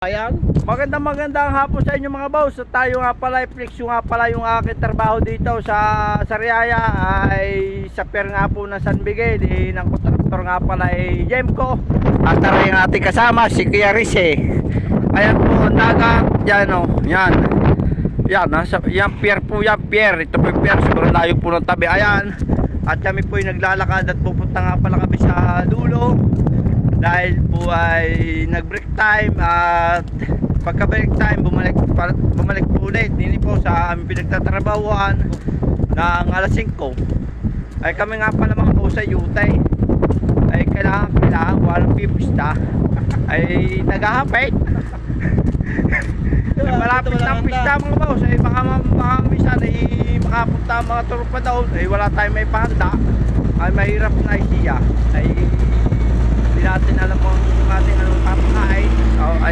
Ayan. Magandang hapon sa inyo mga boss. At tayo nga pala, flex yung nga pala yung aking trabaho dito sa Sariaya ay sa pier nga po ng San Miguel. Ng kontraktor nga pala ay Jemco. At tara yung ating kasama si Kuya Rize. Ayan po ang dagat. Yan o, yan. Yan, yan pier po yan, pier. Ito po yung pier, sobrang layo po ng tabi. Ayan. At kami po yung naglalakad at pupunta nga pala kami sa dulo. Dahil po ay nag-break time at pagka break time bumalik po ulit dito po sa aming pinagtatrabahuan ng alas 5. Ay kami nga pala mga po sa Utay ay kailangan walang pipista ay naghahapit. Malapit ng pista mga boss ay baka minsan ay makapunta mga tropa daw ay wala tayong may pahanda ay mahirap na siya ay hindi natin alam kung ating anong papakain.